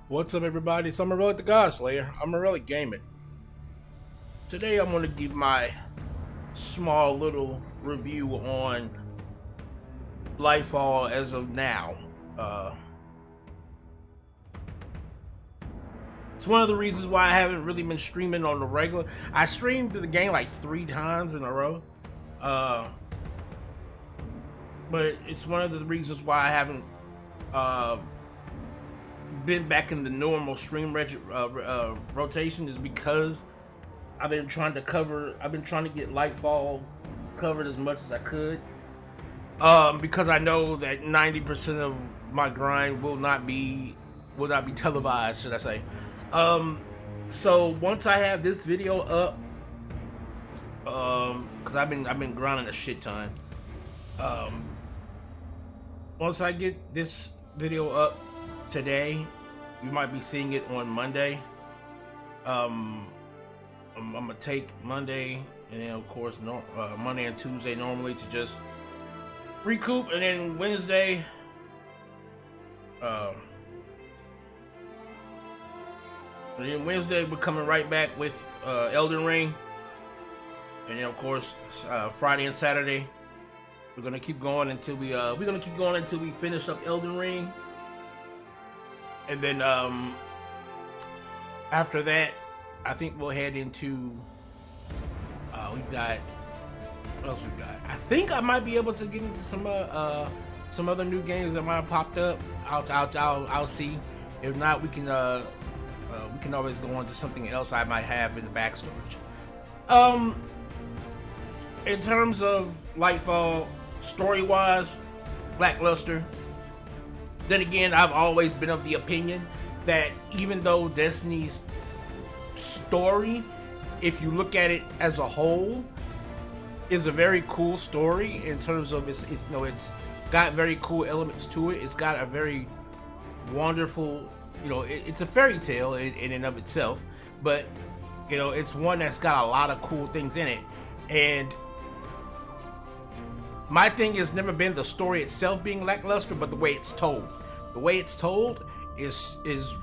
What's up, everybody? It's Amon-Rellik the God Slayer. Amon-Rellik Gaming. Today, I'm going to give my small little review on LIGHTFALL as of now. It's one of the reasons why I haven't really been streaming on the regular. I streamed the game like 3 times in a row. But it's one of the reasons why I haven't been back in the normal stream rotation is because I've been trying to get LIGHTFALL covered as much as I could. Because I know that 90% of my grind will not be televised, should I say. So once I have this video up, because I've been grinding a shit ton. Once I get this video up today, you might be seeing it on Monday. I'm gonna take Monday and then of course Monday and Tuesday normally to just recoup, and then Wednesday we're coming right back with Elden Ring, and then of course Friday and Saturday we're gonna keep going until we finish up Elden Ring. And then after that, I think we'll head into we've got, what else we've got? I think I might be able to get into some other new games that might have popped up. I'll see. If not, we can always go on to something else I might have in the back storage. In terms of LIGHTFALL, story-wise, lackluster. Then again, I've always been of the opinion that even though Destiny's story, if you look at it as a whole, is a very cool story in terms of it's got very cool elements to it. It's got a very wonderful, it's a fairy tale in and of itself, but it's one that's got a lot of cool things in it. And my thing has never been the story itself being lackluster, but the way it's told. The way it's told is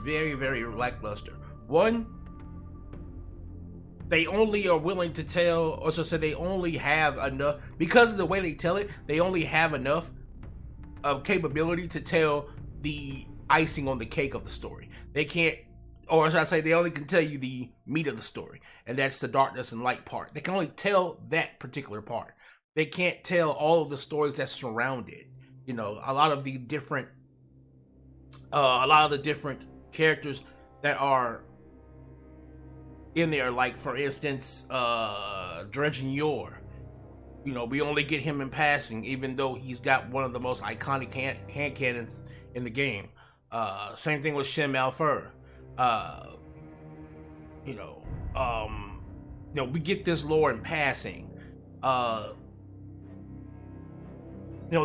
very, very lackluster. One, they only are willing to tell, or so say they only have enough, because of the way they tell it, they only have enough of capability to tell the icing on the cake of the story. They can't, or should I say, they only can tell you the meat of the story, and that's the darkness and light part. They can only tell that particular part. They can't tell all of the stories that surround it. A lot of the different characters that are in there, like for instance, Dredgen Yor. We only get him in passing, even though he's got one of the most iconic hand cannons in the game. Same thing with Shem Malfur. We get this lore in passing.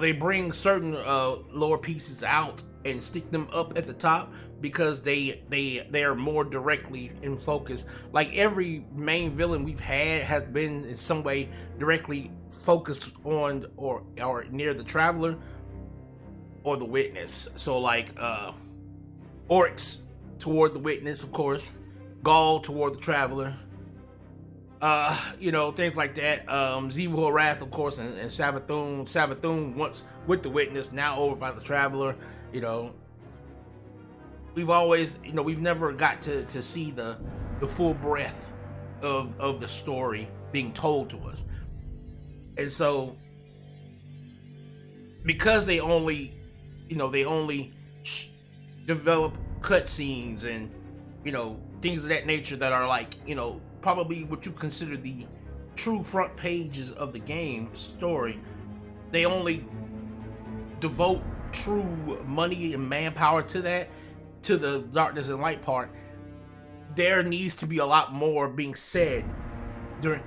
They bring certain lore pieces out and stick them up at the top because they are more directly in focus. Like every main villain we've had has been in some way directly focused on or near the Traveler or the Witness. So like Oryx toward the Witness, of course, Gaul toward the Traveler. Things like that. Zevo Wrath, of course, and Savathun once with the Witness, now over by the Traveler. We've always, we've never got to see the full breadth of the story being told to us. And so, because they only develop cutscenes and, things of that nature that are like, probably what you consider the true front pages of the game story, they only devote true money and manpower to the darkness and light part. There needs to be a lot more being said during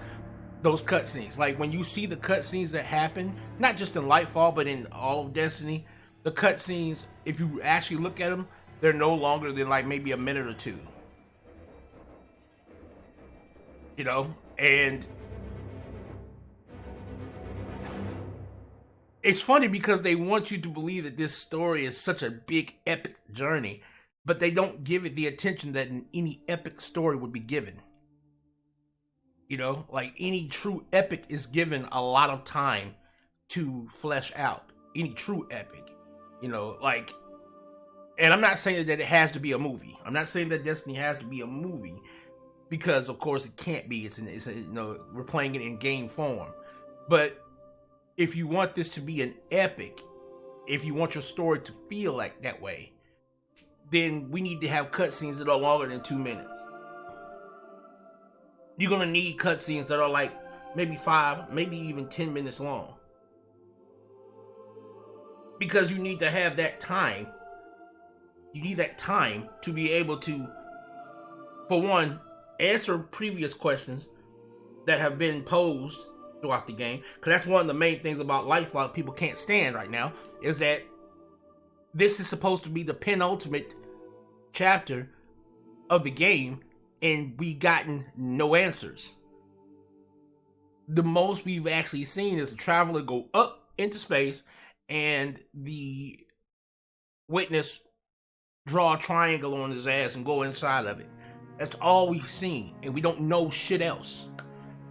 those cutscenes. Like when you see the cutscenes that happen, not just in LIGHTFALL, but in all of Destiny, the cutscenes, if you actually look at them, they're no longer than like maybe a minute or two. And it's funny because they want you to believe that this story is such a big epic journey, but they don't give it the attention that any epic story would be given. You know, like any true epic is given a lot of time to flesh out. Any true epic, you know, like, and I'm not saying that it has to be a movie. I'm not saying that Destiny has to be a movie, because of course it can't be. It's you know, we're playing it in game form. But if you want this to be an epic, if you want your story to feel like that way, then we need to have cutscenes that are longer than 2 minutes. You're gonna need cutscenes that are like maybe 5, maybe even 10 minutes long. Because you need to have that time. You need that time to be able to, for one, answer previous questions that have been posed throughout the game. Because that's one of the main things about LIGHTFALL people can't stand right now, is that this is supposed to be the penultimate chapter of the game, and we've gotten no answers. The most we've actually seen is the traveler go up into space and the witness draw a triangle on his ass and go inside of it. That's all we've seen, and we don't know shit else.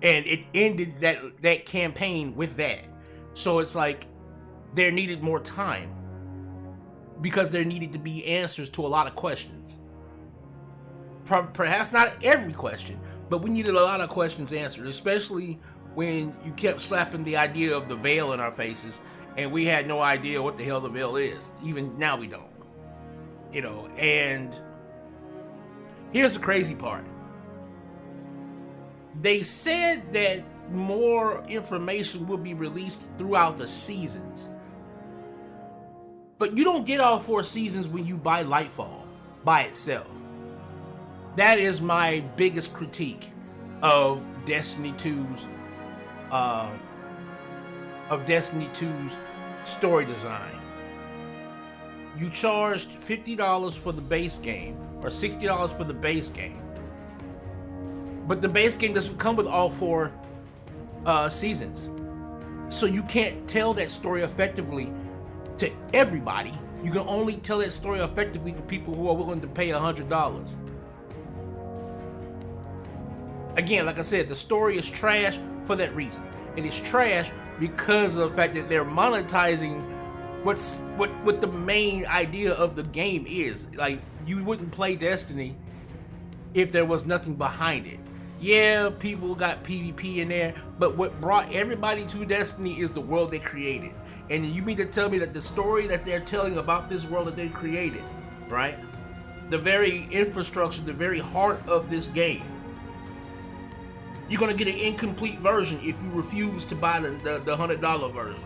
And it ended that campaign with that. So it's like there needed more time, because there needed to be answers to a lot of questions. Perhaps not every question, but we needed a lot of questions answered, especially when you kept slapping the idea of the veil in our faces, and we had no idea what the hell the veil is. Even now we don't. You know, and here's the crazy part. They said that more information will be released throughout the seasons. But you don't get all 4 seasons when you buy LIGHTFALL by itself. That is my biggest critique of Destiny 2's story design. You charged $50 for the base game, or $60 for the base game. But the base game doesn't come with all 4 seasons. So you can't tell that story effectively to everybody. You can only tell that story effectively to people who are willing to pay $100. Again, like I said, the story is trash for that reason. It is trash because of the fact that they're monetizing what the main idea of the game is. Like, you wouldn't play Destiny if there was nothing behind it. Yeah, people got PvP in there, but what brought everybody to Destiny is the world they created. And you mean to tell me that the story that they're telling about this world that they created, right? The very infrastructure, the very heart of this game, you're gonna get an incomplete version if you refuse to buy the $100 version.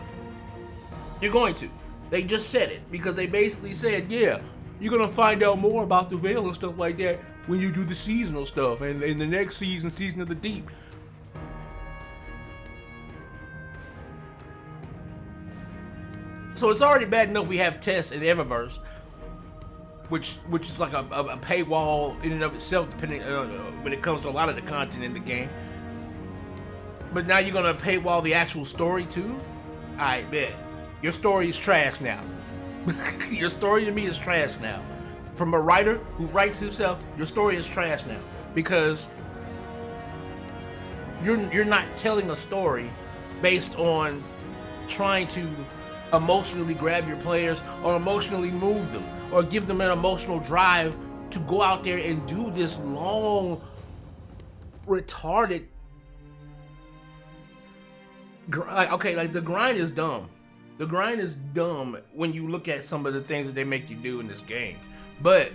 You're going to. They just said it, because they basically said, yeah, you're gonna find out more about the Veil and stuff like that when you do the seasonal stuff, and in the next season, Season of the Deep. So it's already bad enough we have tests in Eververse, which is like a paywall in and of itself, depending when it comes to a lot of the content in the game. But now you're gonna paywall the actual story too? I bet. Your story is trash now. Your story to me is trash now. From a writer who writes himself, your story is trash now, because you're not telling a story based on trying to emotionally grab your players or emotionally move them or give them an emotional drive to go out there and do this long, retarded like the grind is dumb. The grind is dumb when you look at some of the things that they make you do in this game. But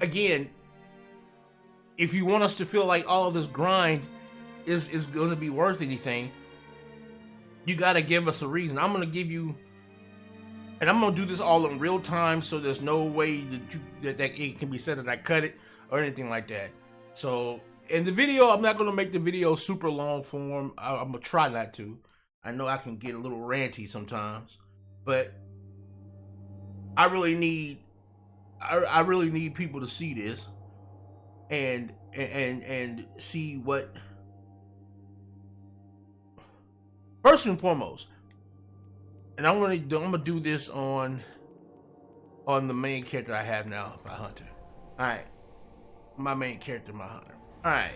again, if you want us to feel like all of this grind is going to be worth anything, you got to give us a reason. I'm going to give you, and I'm going to do this all in real time, so there's no way that it can be said that I cut it or anything like that. So in the video, I'm not going to make the video super long form. I'm going to try not to. I know I can get a little ranty sometimes, but I really need people to see this and see what. First and foremost, and I'm gonna do this on on the main character I have now, my hunter. All right, my main character, my hunter. All right.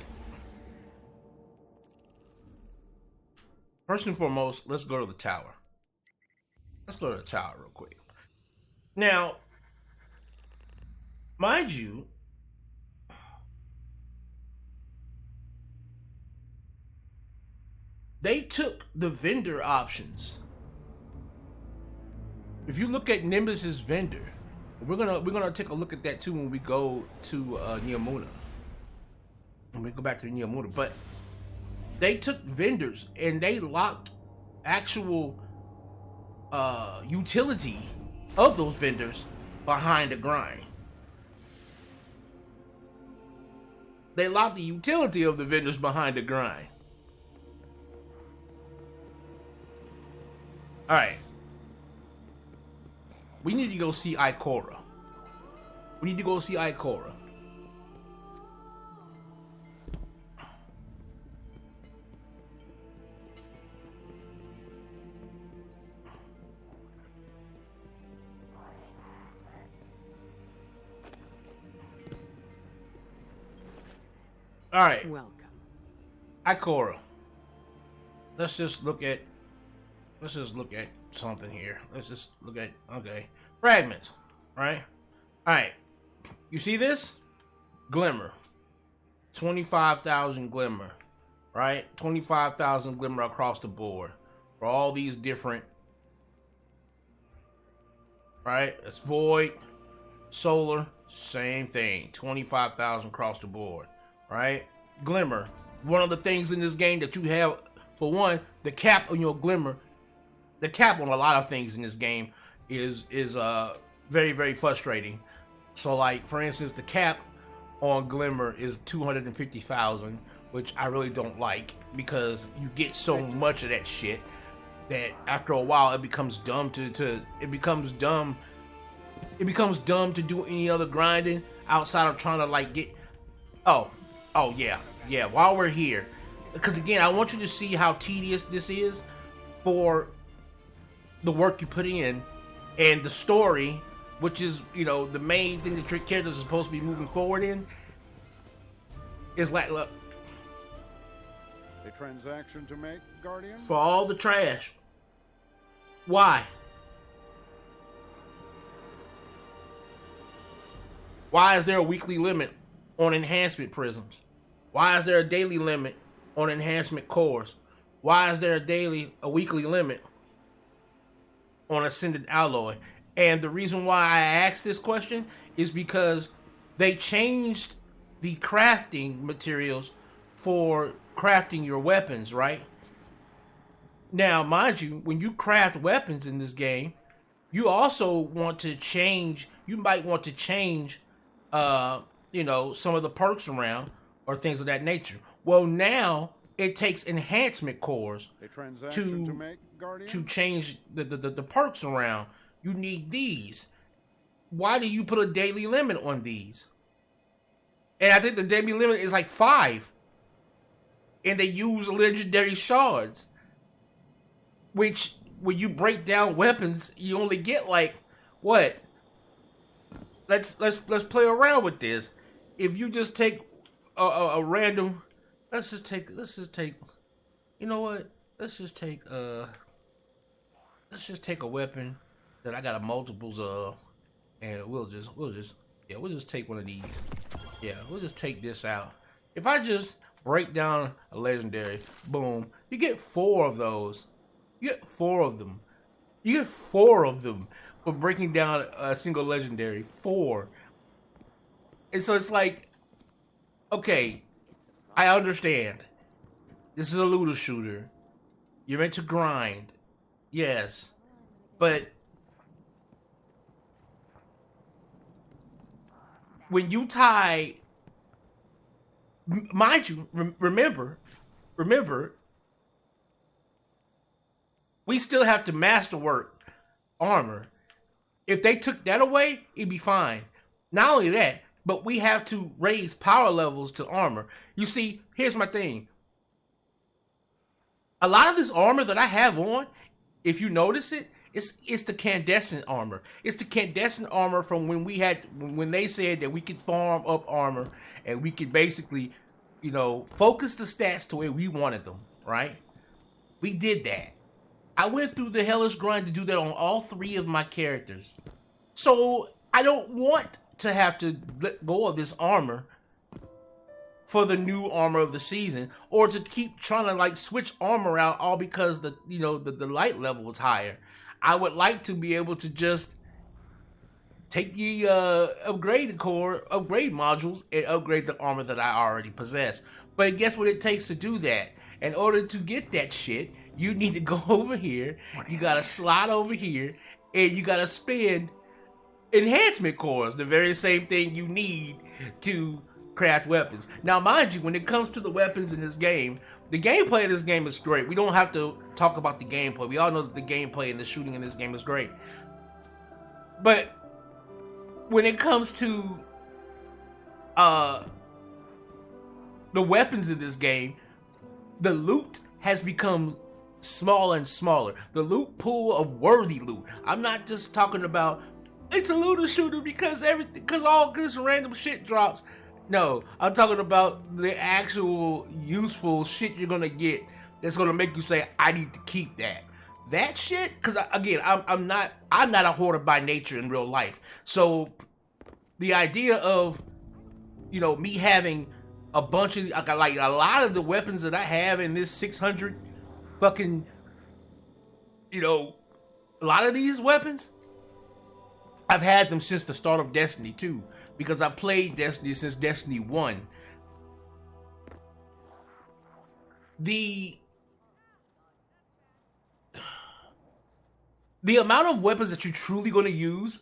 First and foremost, let's go to the tower. Let's go to the tower real quick. Now, mind you, they took the vendor options. If you look at Nimbus's vendor, we're gonna take a look at that too when we go to Neomuna. When we go back to Neomuna, but they took vendors and they locked actual utility of those vendors behind the grind. They locked the utility of the vendors behind the grind. All right. We need to go see Ikora. We need to go see Ikora. All right. Welcome. Ikora. Let's just look at something here. Let's just look at, okay, fragments, right? All right. You see this? Glimmer. 25,000 glimmer, right? 25,000 glimmer across the board for all these different, right? It's void, solar, same thing. 25,000 across the board, right? Glimmer. One of the things in this game that you have, for one, the cap on your glimmer. The cap on a lot of things in this game is very, very frustrating. So, like, for instance, the cap on Glimmer is 250,000, which I really don't like because you get so much of that shit that after a while it becomes dumb to do any other grinding outside of trying to like get. Oh yeah. While we're here, because again, I want you to see how tedious this is for the work you put in and the story, which is, you know, the main thing that your characters are supposed to be moving forward in, is like, look, a transaction to make, Guardian? For all the trash. Why? Why is there a weekly limit on enhancement prisms? Why is there a daily limit on enhancement cores? Why is there a weekly limit on ascended alloy? And the reason why I asked this question is because they changed the crafting materials for crafting your weapons, right? Now, mind you, when you craft weapons in this game, you also want to change, you might want to change, you know, some of the perks around or things of that nature. Well, now it takes enhancement cores to change the perks around. You need these. Why do you put a daily limit on these? And I think the daily limit is like 5. And they use legendary shards, which when you break down weapons, you only get like what? Let's play around with this. If you just take a random, let's just take. You know what? Let's just take a weapon that I got a multiples of, and we'll just take one of these. Yeah, we'll just take this out. If I just break down a legendary, boom, you get 4 of those. You get 4 of them. You get 4 of them for breaking down a single legendary. 4. And so it's like, okay, I understand. This is a looter shooter. You're meant to grind. Yes. But when you tie, mind you, remember, we still have to masterwork armor. If they took that away, it'd be fine. Not only that, but we have to raise power levels to armor. You see, here's my thing. A lot of this armor that I have on, if you notice it, It's the Candescent armor. It's the Candescent armor from when they said that we could farm up armor and we could basically, focus the stats to where we wanted them, right? We did that. I went through the hellish grind to do that on all 3 of my characters. So I don't want to have to let go of this armor for the new armor of the season, or to keep trying to switch armor out all because the light level was higher. I would like to be able to just take the upgrade modules and upgrade the armor that I already possess. But guess what it takes to do that? In order to get that shit, you need to go over here, you gotta slide over here, and you gotta spend enhancement cores, the very same thing you need to craft weapons. Now, mind you, when it comes to the weapons in this game, the gameplay of this game is great. We don't have to talk about the gameplay. We all know that the gameplay and the shooting in this game is great. But when it comes to the weapons in this game, the loot has become smaller and smaller. The loot pool of worthy loot. I'm not just talking about it's a looter shooter because all this random shit drops. No, I'm talking about the actual useful shit you're gonna get that's gonna make you say, I need to keep that. That shit, because again, I'm not a hoarder by nature in real life. So the idea of me having a bunch of a lot of the weapons that I have in this 600 fucking a lot of these weapons, I've had them since the start of Destiny 2, because I played Destiny since Destiny 1. The amount of weapons that you're truly going to use,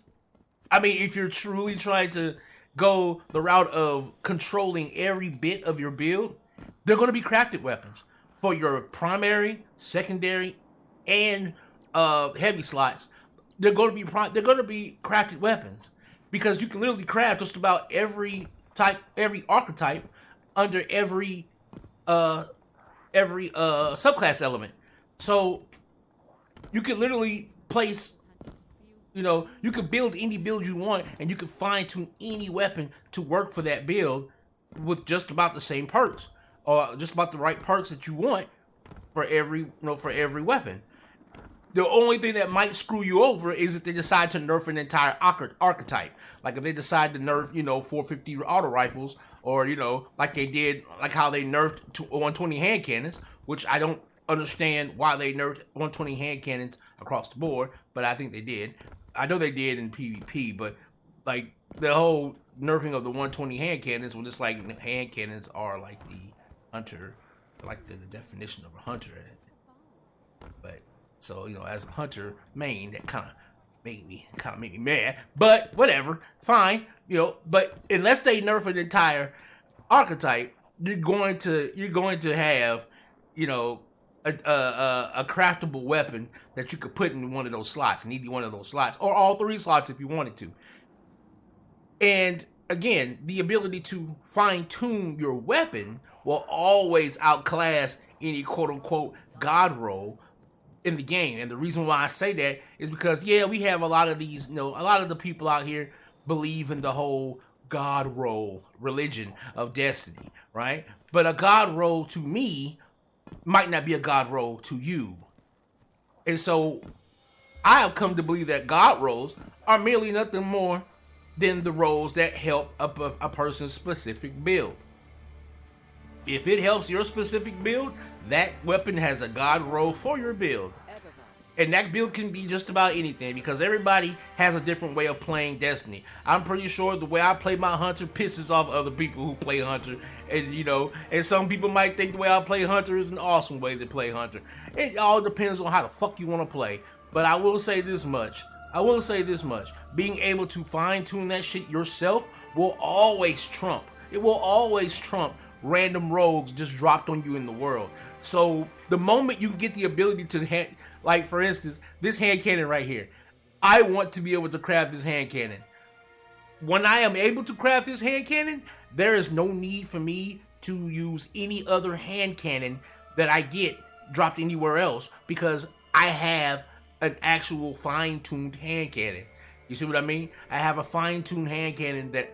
I mean, if you're truly trying to go the route of controlling every bit of your build, they're going to be crafted weapons for your primary, secondary, and heavy slots. They're going to be crafted weapons, because you can literally craft just about every archetype under every subclass element. So you can literally place, you can build any build you want, and you can fine tune any weapon to work for that build with just about the same perks, or just about the right perks that you want for every weapon. The only thing that might screw you over is if they decide to nerf an entire archetype. Like if they decide to nerf, 450 auto rifles, or, like they did, like how they nerfed 120 hand cannons, which I don't understand why they nerfed 120 hand cannons across the board, but I think they did. I know they did in PvP, but like the whole nerfing of the 120 hand cannons, when it's like hand cannons are like the hunter, like the definition of a hunter. But so, as a hunter main, that kind of made me mad. But whatever, fine. But unless they nerf an entire archetype, you're going to have, a craftable weapon that you could put in one of those slots, and either one of those slots, or all 3 slots if you wanted to. And again, the ability to fine tune your weapon will always outclass any quote unquote god roll in the game. And the reason why I say that is because, we have a lot of these, a lot of the people out here believe in the whole god roll religion of Destiny, right? But a god roll to me might not be a god roll to you. And so I have come to believe that god rolls are merely nothing more than the rolls that help a person's specific build. If it helps your specific build, that weapon has a god roll for your build. And that build can be just about anything, because everybody has a different way of playing Destiny. I'm pretty sure the way I play my Hunter pisses off other people who play Hunter. And, and some people might think the way I play Hunter is an awesome way to play Hunter. It all depends on how the fuck you want to play. But I will say this much. Being able to fine tune that shit yourself will always trump. It will always trump random rogues just dropped on you in the world. So the moment you get the ability to, like for instance, this hand cannon right here, I want to be able to craft this hand cannon. When I am able to craft this hand cannon, there is no need for me to use any other hand cannon that I get dropped anywhere else, because I have an actual fine-tuned hand cannon. You see what I mean? I have a fine-tuned hand cannon that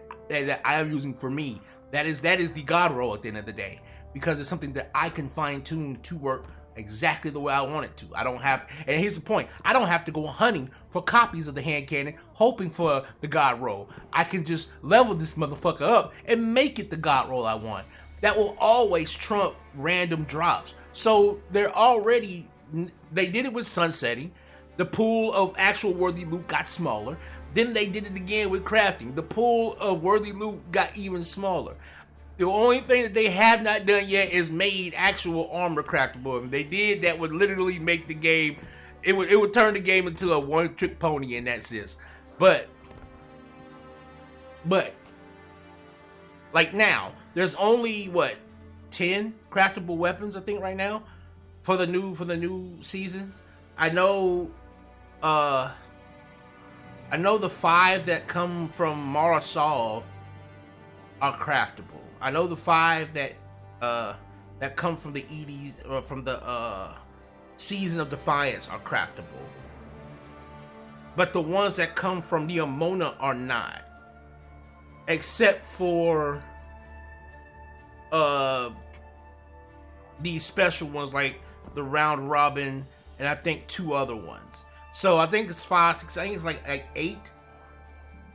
I am using for me. That is the God roll at the end of the day, because it's something that I can fine-tune to work exactly the way I want it to. I don't have, and here's the point, I don't have to go hunting for copies of the hand cannon, hoping for the God roll. I can just level this motherfucker up and make it the God roll I want. That will always trump random drops. So they did it with sunsetting. The pool of actual worthy loot got smaller. Then they did it again with crafting. The pool of worthy loot got even smaller. The only thing that they have not done yet is made actual armor craftable. If they did, that would literally make the game, it would turn the game into a one-trick pony in that sense. But like now, there's only 10 craftable weapons I think right now for the new seasons. I know the 5 that come from Marasov are craftable. I know the 5 that come from the Edie's or from the Season of Defiance are craftable. But the ones that come from the Amona are not. Except for these special ones like the Round Robin and I think 2 other ones. So I think it's 5, 6, I think it's like 8.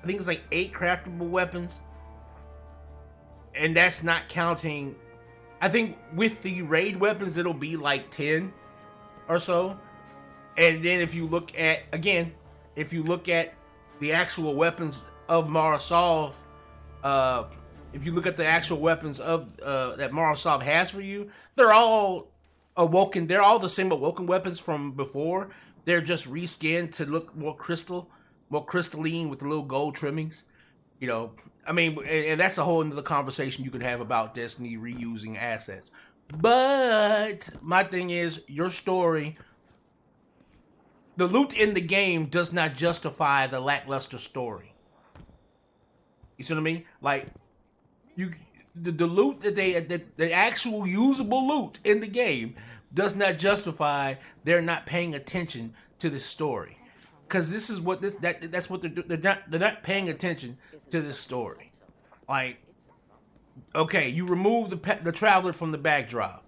I think it's like 8 craftable weapons. And that's not counting, I think with the raid weapons it'll be like 10 or so. And then if you look at the actual weapons of Marasov, if you look at the actual weapons of that Marasov has for you, they're all awoken. They're all the same awoken weapons from before. They're just reskinned to look more crystalline with the little gold trimmings. You know, I mean, and that's a whole another conversation you could have about Destiny reusing assets. But my thing is, your story, the loot in the game does not justify the lackluster story. You see what I mean? Like, the loot that the actual usable loot in the game does not justify they're not paying attention to the story. Because this is what that's what they're doing. They're not paying attention to this story. Like, okay, you remove the Traveler from the backdrop.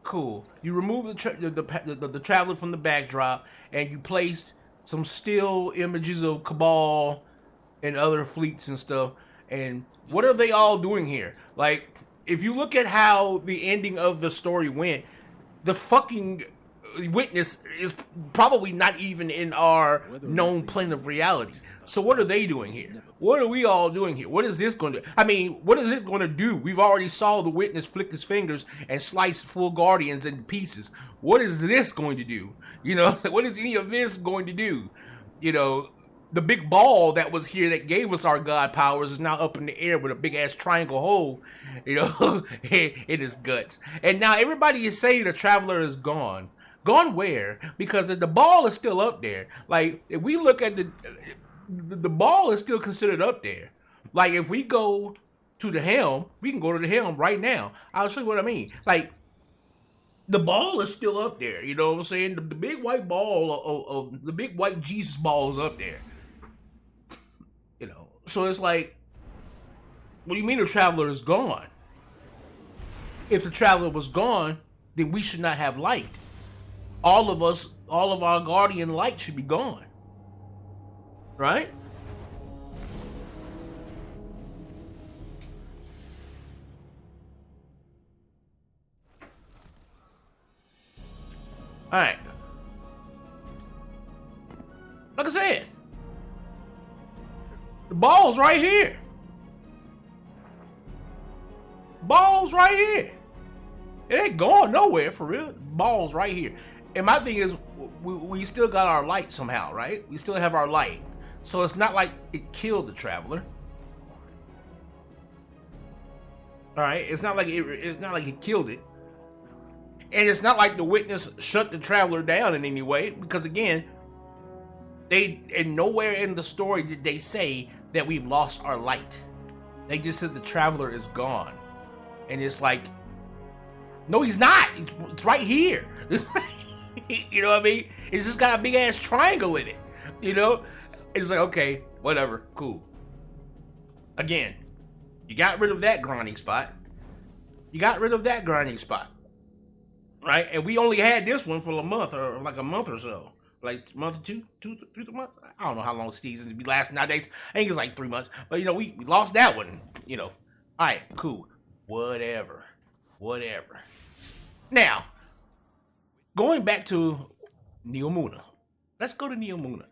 Cool. You remove the Traveler from the backdrop, and you placed some still images of Cabal and other fleets and stuff. And what are they all doing here? Like, if you look at how the ending of the story went, the fucking Witness is probably not even in our known plane of reality. So what are they doing here? What are we all doing here? What is this going to do? I mean, what is it going to do? We've already saw the Witness flick his fingers and slice full Guardians into pieces. What is this going to do? You know, what is any of this going to do? You know, the big ball that was here that gave us our god powers is now up in the air with a big ass triangle hole, you know, in his guts. And now everybody is saying the Traveler is gone. Gone where? Because the ball is still up there. Like, if we look at the ball is still considered up there. Like, if we go to the helm, we can go to the helm right now. I'll show you what I mean. Like, the ball is still up there. You know what I'm saying? The big white ball of the big white Jesus ball is up there. You know, so it's like, what do you mean the Traveler is gone? If the Traveler was gone, then we should not have light. All of our Guardian light should be gone. Right? Alright. Like I said, the ball's right here. Ball's right here. It ain't going nowhere for real. Ball's right here. And my thing is, we still got our light somehow, right? We still have our light. So it's not like it killed the Traveler. Alright, it's not like it killed it. And it's not like the Witness shut the Traveler down in any way, because again, and nowhere in the story did they say that we've lost our light. They just said the Traveler is gone. And it's like, no, he's not. It's right here. You know what I mean? It's just got a big ass triangle in it. You know? It's like, okay, whatever, cool. Again, you got rid of that grinding spot. You got rid of that grinding spot. Right? And we only had this one for a month or like a month or so. Like a month or two, 3 months. I don't know how long seasons be lasting nowadays. I think it's like 3 months. But you know, we lost that one. You know, all right, cool, whatever. Now, going back to Neomuna. Let's go to Neomuna.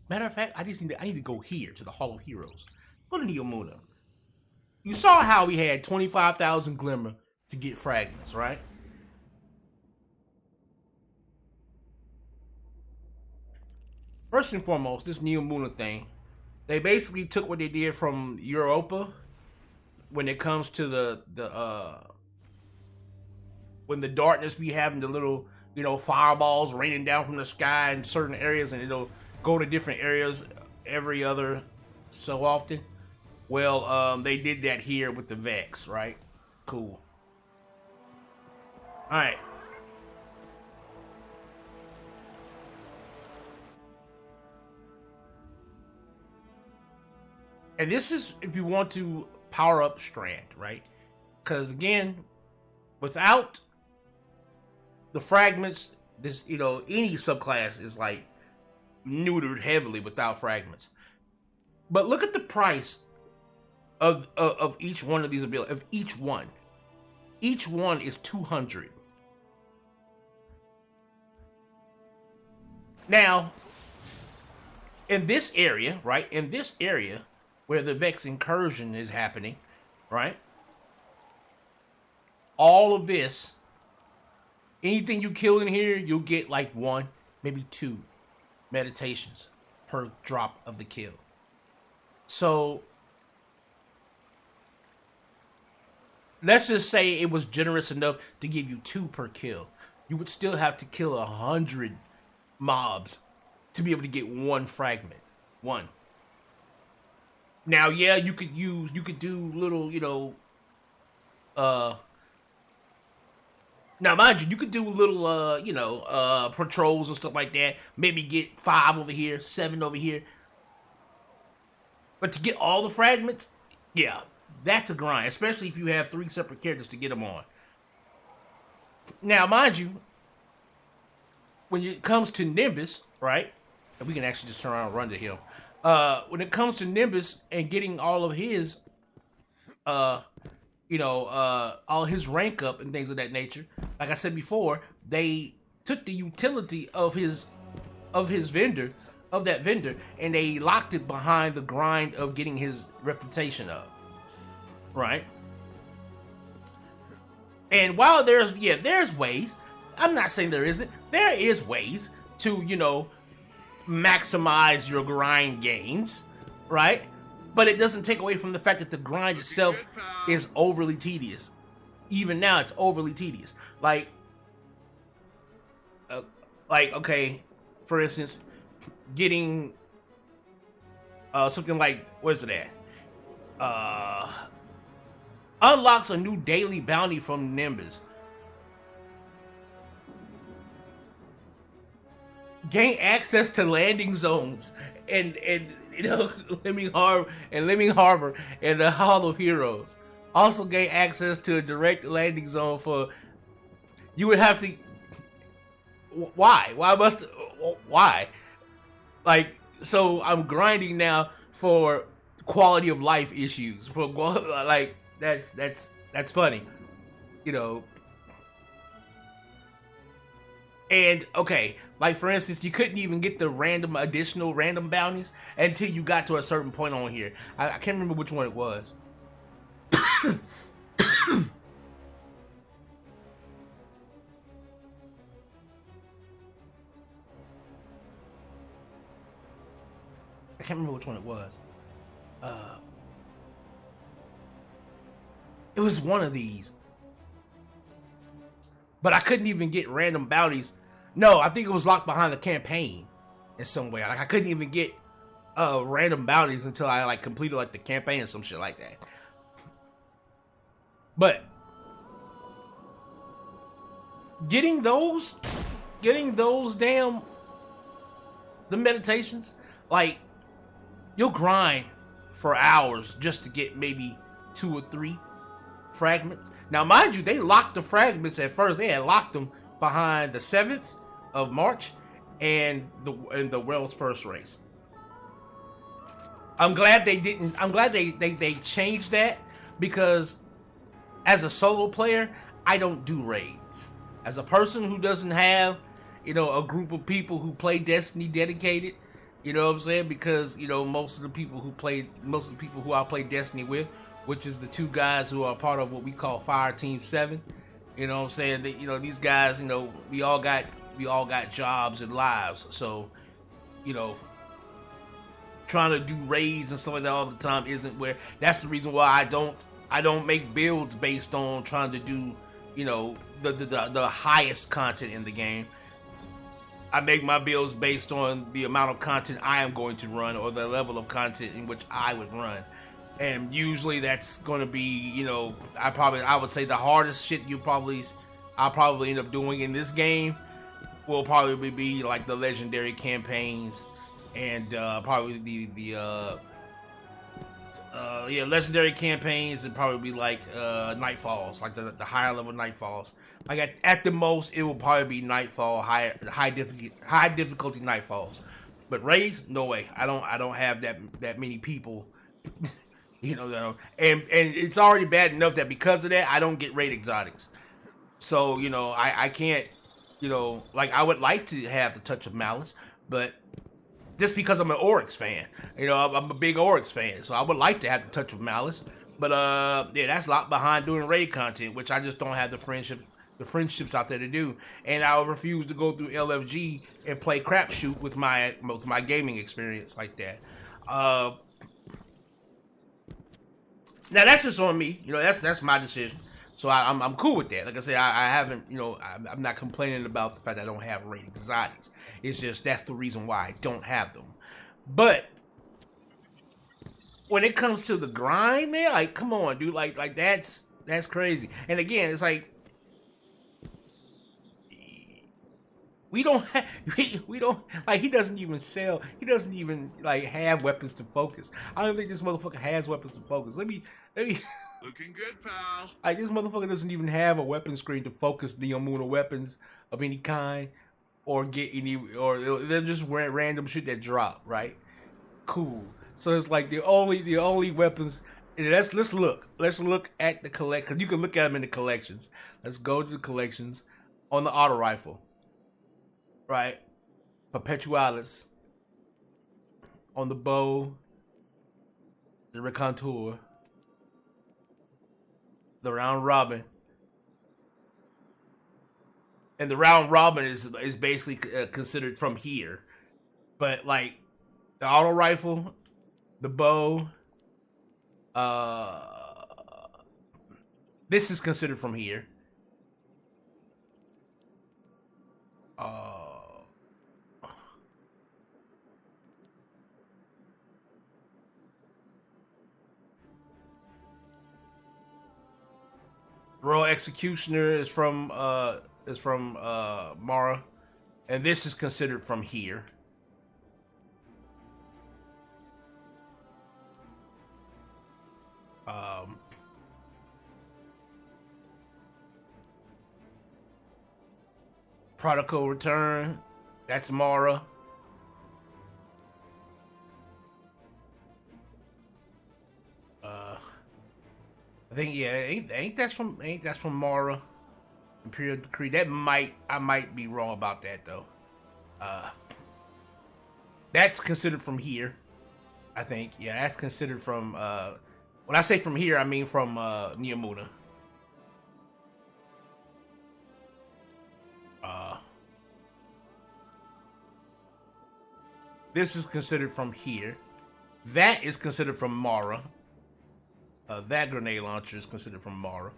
Matter of fact, I need to go here to the Hall of Heroes. Go to Neomuna. You saw how we had 25,000 glimmer to get fragments, right? First and foremost, this Neomuna thing, they basically took what they did from Europa when it comes to when the darkness be having the little, you know, fireballs raining down from the sky in certain areas, and it'll go to different areas every other so often. Well, they did that here with the Vex, right? Cool. All right. And this is if you want to power up Strand, right? Because again, without the fragments, this, you know, any subclass is like neutered heavily without fragments. But look at the price of each one of these abilities. Of each one is 200. Now, in this area, right? In this area where the Vex incursion is happening, right? All of this, anything you kill in here, you'll get like 1, maybe 2 meditations per drop of the kill. So let's just say it was generous enough to give you 2 per kill. You would still have to kill 100 mobs to be able to get 1 fragment. 1. Now, yeah, you could do little, you know, now mind you could do little, you know, patrols and stuff like that. Maybe get 5 over here, 7 over here. But to get all the fragments, yeah, that's a grind, especially if you have 3 separate characters to get them on. Now, mind you, when it comes to Nimbus, right, and we can actually just turn around and run to him. When it comes to Nimbus and getting all of his, you know, all his rank up and things of that nature, like I said before, they took the utility of that vendor, and they locked it behind the grind of getting his reputation up, right? And while there's ways, I'm not saying there isn't, there is ways to, you know, maximize your grind gains, right? But it doesn't take away from the fact that the grind itself is overly tedious. Even now, it's overly tedious. Like, okay, for instance, getting something like, where's it at? Unlocks a new daily bounty from Nimbus. Gain access to landing zones and you know, Lemming Harbor and the Hall of Heroes. Also gain access to a direct landing zone for. You would have to. Why? Why? Like, so I'm grinding now for quality of life issues. For like that's funny, you know. And okay, like for instance, you couldn't even get the additional random bounties until you got to a certain point on here. I can't remember which one it was. I can't remember which one it was. It was one of these. But I couldn't even get random bounties. No, I think it was locked behind the campaign in some way. Like I couldn't even get random bounties until I like completed like the campaign or some shit like that. But getting those getting those the meditations, like you'll grind for hours just to get maybe 2 or 3 fragments. Now, mind you, they locked the fragments at first. They had locked them behind the 7th of March and the world's first race. I'm glad they didn't. I'm glad they changed that, because as a solo player, I don't do raids. As a person who doesn't have, a group of people who play Destiny dedicated, you know what I'm saying? Because, most of the people who I play Destiny with, which is the 2 guys who are part of what we call Fire Team 7, you know what I'm saying? They, these guys, we all got jobs and lives. So, trying to do raids and stuff like that all the time isn't where. That's the reason why I don't make builds based on trying to do, the highest content in the game. I make my builds based on the amount of content I am going to run, or the level of content in which I would run. And usually that's going to be, I would say the hardest shit I'll probably end up doing in this game will probably be like the legendary campaigns, and probably the legendary campaigns, and probably be like Nightfalls, like the higher level Nightfalls. Like at the most, it will probably be Nightfall, high difficulty Nightfalls. But raids, no way. I don't have that many people, and it's already bad enough that because of that, I don't get raid exotics. So I can't, like I would like to have the touch of malice, but just because I'm an Oryx fan, I'm a big Oryx fan, so I would like to have the touch of malice. But that's locked behind doing raid content, which I just don't have the friendships out there to do, and I refuse to go through LFG and play crapshoot with my gaming experience like that. Now that's just on me, that's my decision. So I'm cool with that. Like I said, I haven't, I'm not complaining about the fact that I don't have raid exotics. It's just that's the reason why I don't have them. But when it comes to the grind, man, like come on, dude, like that's crazy. And again, it's like we don't like, he doesn't even like have weapons to focus. I don't think this motherfucker has weapons to focus. Let me Looking good, pal. Like, this motherfucker doesn't even have a weapon screen to focus the Amuna weapons of any kind, or get any, or they're just random shit that drop, right? Cool. So it's like the only weapons. Let's look at the collect, because you can look at them in the collections. Let's go to the collections on the auto rifle, right? Perpetualis on the bow, the Recontour, the round robin, and the round robin is basically considered from here, but like the auto rifle, the bow, this is considered from here. Royal Executioner is from Mara, and this is considered from here. Prodigal Return, that's Mara. I think ain't that's from Mara. Imperial Decree. I might be wrong about that though. That's considered from here, I think. Yeah, that's considered from when I say from here, I mean from Neomuna. This is considered from here. That is considered from Mara. That grenade launcher is considered from Mara.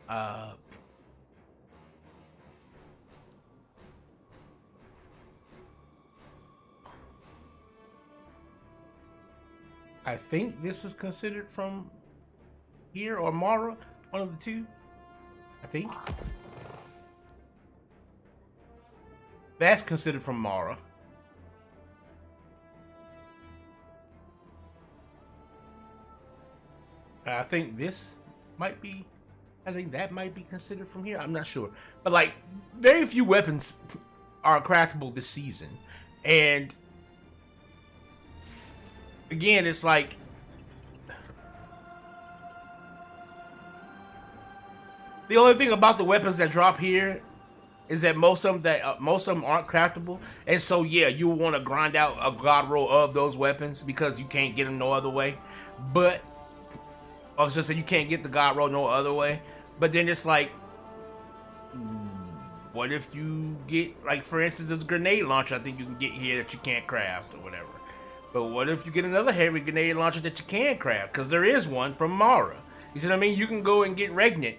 I think this is considered from here or Mara, one of the two. I think. That's considered from Mara. I think this might be, I think that might be considered from here. I'm not sure. But like, very few weapons are craftable this season. And again, it's like, the only thing about the weapons that drop here is that most of them aren't craftable, and so yeah, you want to grind out a god roll of those weapons because you can't get them no other way. But I was just saying you can't get the god roll no other way. But then it's like, what if you get, like, for instance, this grenade launcher I think you can get here that you can't craft or whatever. But what if you get another heavy grenade launcher that you can craft? Because there is one from Mara. You see what I mean? You can go and get Regnant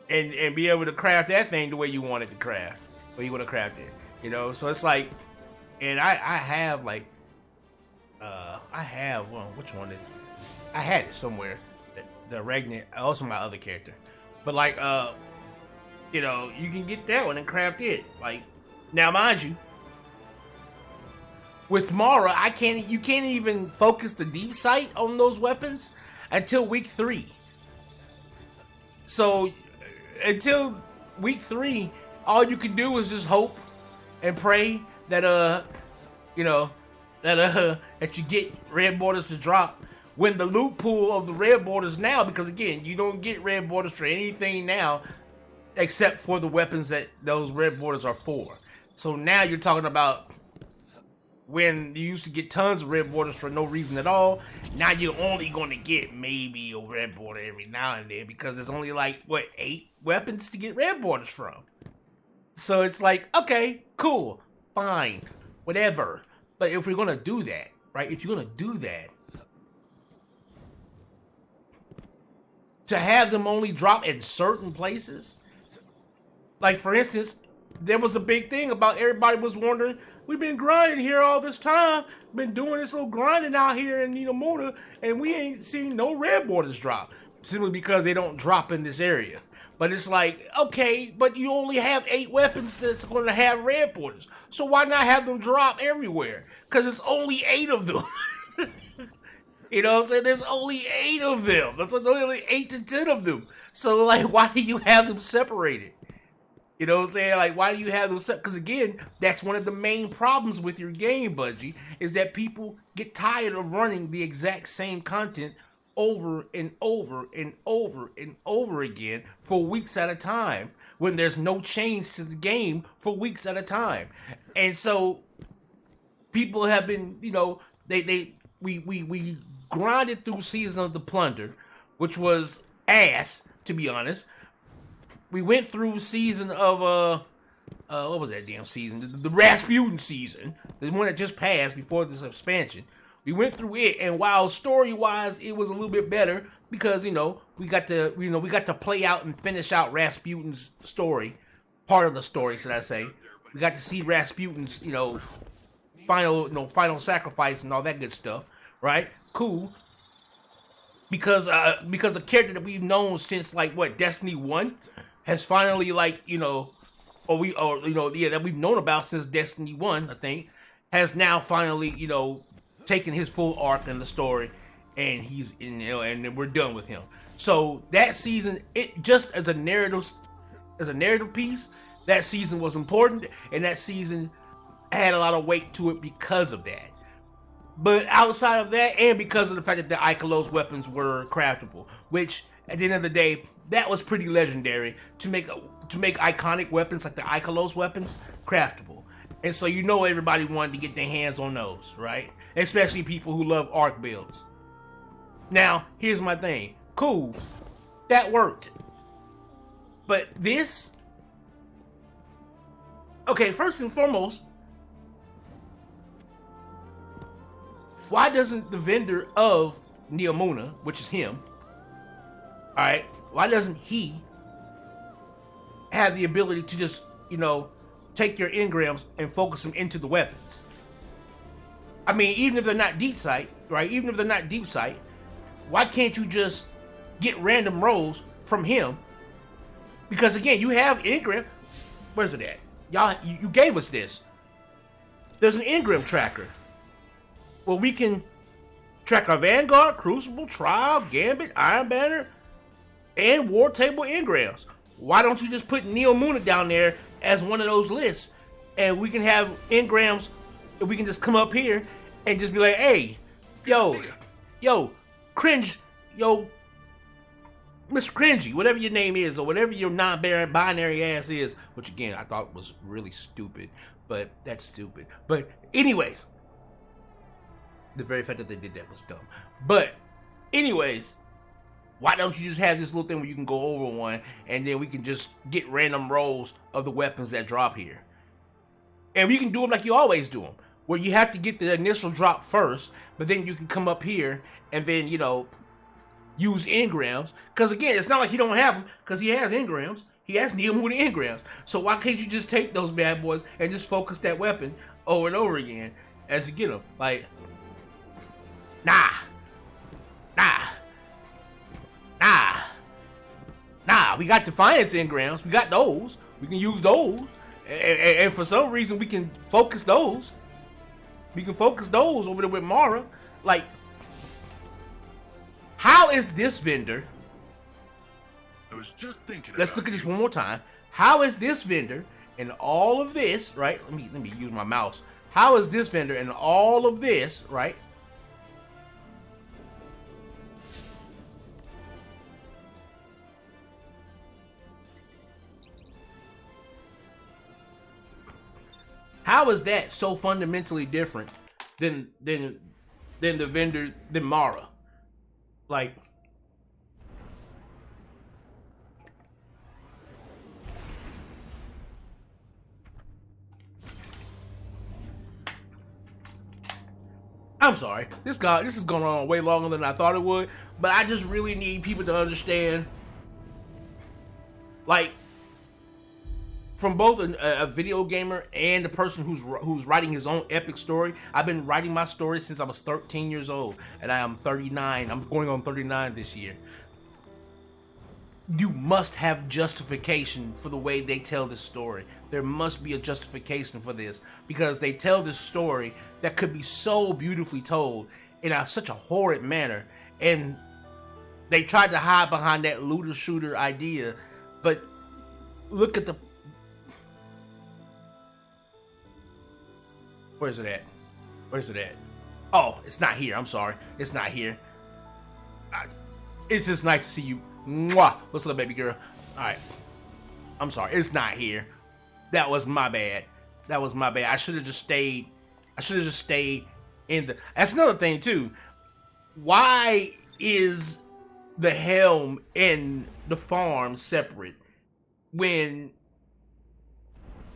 and be able to craft that thing the way you want it to craft, or you want to craft it, you know. So it's like, and I have like, I have, well, which one is? I had it somewhere. The Regnant, also my other character, but like, you know, you can get that one and craft it. Like, now mind you, with Mara, you can't even focus the deep sight on those weapons until week 3. So until week 3, all you can do is just hope and pray that you know, that you get red borders to drop when the loot pool of the red borders now, because again, you don't get red borders for anything now except for the weapons that those red borders are for. So now you're talking about when you used to get tons of red borders for no reason at all, now you're only going to get maybe a red border every now and then because there's only like, what, 8 weapons to get red borders from. So it's like, okay, cool, fine, whatever. But if we're going to do that, right, if you're going to do that, to have them only drop in certain places, like for instance, there was a big thing about everybody was wondering, we've been grinding here all this time, been doing this little grinding out here in Ninomuna, and we ain't seen no red borders drop, simply because they don't drop in this area. But it's like, okay, but you only have 8 weapons that's going to have red borders, so why not have them drop everywhere? Because it's only 8 of them. You know what I'm saying? There's only 8 of them. That's only 8 to 10 of them. So like, why do you have them separated? You know what I'm saying? Like, why do you have those? Because again, that's one of the main problems with your game, Bungie, is that people get tired of running the exact same content over and over and over and over again for weeks at a time, when there's no change to the game for weeks at a time. And so people have been, you know, we grinded through Season of the Plunder, which was ass, to be honest. We went through season of what was that damn season? The Rasputin season, the one that just passed before this expansion. We went through it, and while story-wise it was a little bit better because we got to play out and finish out Rasputin's story, part of the story, should I say? We got to see Rasputin's final sacrifice and all that good stuff, right? Cool. Because a character that we've known since like what, Destiny 1 has finally that we've known about since Destiny 1, I think, has now finally, taken his full arc in the story, and he's and we're done with him. So that season, it just as a narrative piece, that season was important, and that season had a lot of weight to it because of that. But outside of that, and because of the fact that the Ikelos weapons were craftable, which at the end of the day, that was pretty legendary to make iconic weapons like the Ikelos weapons craftable. And so everybody wanted to get their hands on those, right? Especially people who love arc builds. Now, here's my thing. Cool. That worked. But this... Okay, first and foremost, why doesn't the vendor of Ninomuna, which is him, alright, why doesn't he have the ability to just, take your engrams and focus them into the weapons? I mean, even if they're not deep sight, right? Even if they're not deep sight, why can't you just get random rolls from him? Because again, you have engram. Where's it at? Y'all, you gave us this. there's an engram tracker where we can track our Vanguard, Crucible, Trial, Gambit, Iron Banner, and War Table engrams. Why don't you just put Neo Muna down there as one of those lists, and we can have engrams, and we can just come up here and just be like, hey, yo, cringe, yo, Mr. Cringy, whatever your name is, or whatever your non-binary ass is, which again, I thought was really stupid, but that's stupid. But anyways, the very fact that they did that was dumb. But anyways, why don't you just have this little thing where you can go over one, and then we can just get random rolls of the weapons that drop here. And you can do them like you always do them, where you have to get the initial drop first, but then you can come up here and then, you know, use engrams. Because again, it's not like he don't have them, because he has engrams. He has Neo Muna engrams. So why can't you just take those bad boys and just focus that weapon over and over again as you get them? Like, nah. We got Defiance engrams. We got those. We can use those. And for some reason, we can focus those. We can focus those over there with Mara. Like, how is this vendor? I was just thinking. Let's look at this one more time. How is this vendor and all of this, right? Let me use my mouse. How is this vendor and all of this, right? How is that so fundamentally different than the vendor than Mara? Like, I'm sorry. This is going on way longer than I thought it would, but I just really need people to understand, like, from both a video gamer and a person who's writing his own epic story. I've been writing my story since I was 13 years old, and I am 39. I'm going on 39 this year. You must have justification for the way they tell this story. There must be a justification for this, because they tell this story that could be so beautifully told in such a horrid manner, and they tried to hide behind that looter shooter idea, but look at the... Where's it at? Where's it at? Oh, it's not here. I'm sorry. It's not here. It's just nice to see you. Mwah. What's up, baby girl? All right. I'm sorry. It's not here. That was my bad. That was my bad. I should have just stayed. In the... That's another thing, too. Why is the helm and the farm separate when